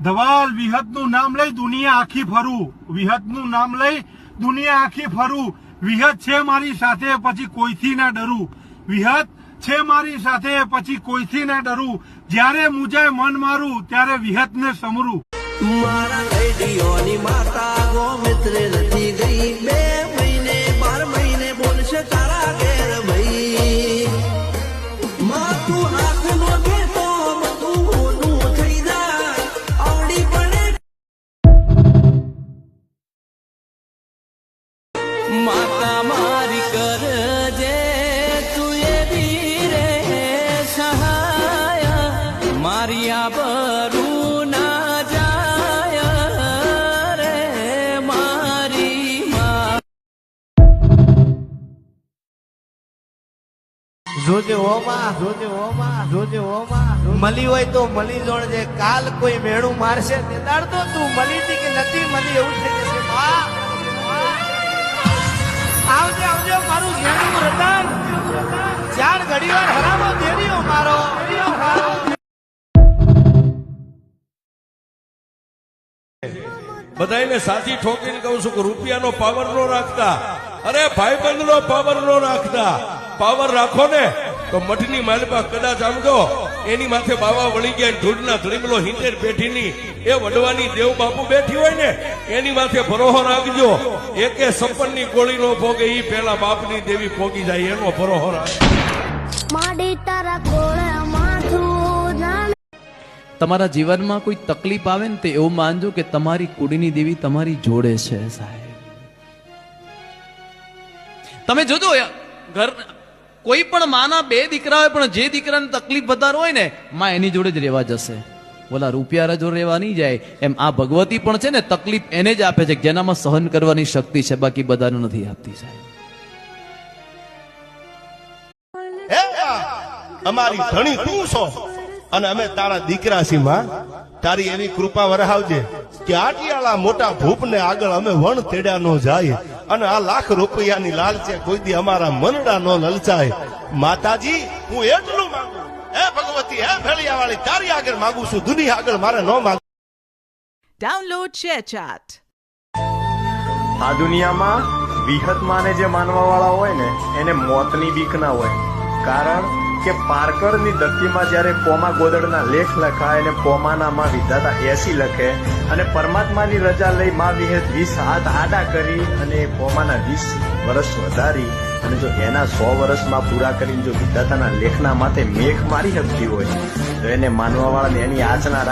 ધવલ વિહતનું નામ લઈ દુનિયા આખી ફરું, વિહતનું નામ લઈ દુનિયા આખી ફરું. વિહત છે મારી સાથે પછી કોઈથી ના ડરું, વિહત છે મારી સાથે પછી કોઈથી ના ડરું. જ્યારે મુજાય મન મારું ત્યારે વિહતને સમરું. મારા રેડિયોની માતા ગો મિત્રે નથી ગઈ, 2 મહિને 12 મહિને બોલશે તારા ઘેર ભાઈ. માતું આંખ નો દેતો બધું મોનું થઈ જાય આવડી પડે. માતા મારી કરજે તું એવી રે સહાય, મારી આબરૂ ના જાય રે મારી માં. જોજે ઓમાં જોજે ઓમાં જોજે ઓમાં મળી હોય તો મળી જોડજે. કાલ કોઈ મેણું મારશે તે દાડ તો તું મળી હતી કે નથી મળી એવું થઈ જશે. આવજે આવજે મારું ઘેરું રતન, 4 ઘડીવાર હરામો દેડીઓ મારો. બધાને સાચી ઠોકીને કહું છું કે રૂપિયાનો પાવર નો રાખતા, અરે ભાઈબંધનો પાવર નો રાખતા. પાવર રાખો ને તો મઠની માલપા કદાચ આમજો એની માથે બાવા વળી ગયા, ધૂળના ધડીમલો 70 પેઢીની એ વડવાની દેવ બાપુ બેઠી હોય ને એની માથે ભરોહો રાખજો. એકે 56 ની ગોળી નો ભોગે ઈ પેલા બાપની દેવી ભોગી જાય એનો ભરોહો રાખ. તમારા જીવનમાં કોઈ તકલીફ આવે ને તો એવું માનજો કે તમારી કુળની દેવી તમારી જોડે છે સાહેબ. તમે જોજો ઘર કોઈ પણ માના 2 દીકરા હોય પણ જે દીકરાને તકલીફ વધારે હોય ને માં એની જોડે જ રહેવા જશે. ઓલા રૂપિયા જોડે રહેવા નહીં જાય. એમ આ ભગવતી પણ છે ને તકલીફ એને જ આપે છે જેનામાં સહન કરવાની શક્તિ છે, બાકી બધાને નથી આપતી સાહેબ. અમારી ધણી તું છો અને અમે તારા દીકરા છીએ. માં તારી એવી કૃપા વરહાવજે કે આટિયાળા મોટા ભૂપને આગળ અમે વણ તેડ્યા નો જાય અને આ લાખ રૂપિયાની લાલચે કોઈ દી અમારા મનડા નો લલચાય. માતાજી હું એટલું માંગુ, હે ભગવતી હે ભેળિયાવાળી તારી આગળ માંગુ છું, દુનિયા આગળ મારે ન માંગુ. Download ShareChat. આ દુનિયામાં વિહત માને જે માનવા વાળા હોય ને એને મોતની બીક ના હોય. કારણ કે પારકરની ધરતીમાં જ્યારે પોમા ગોદડના લેખ લખાય અને પોમાનામાં વિધાતા 80 લખે અને પરમાત્માની રજા લઈ માં વિહત 20 હાથ આડા કરી અને પોમાના 20 વર્ષ વધારી અને જો એના 100 વર્ષમાં પૂરા કરીને જો વિધાતાના લેખના માથે મેઘ મારી શકતી હોય તો એને માનવા વાળાને એની આચના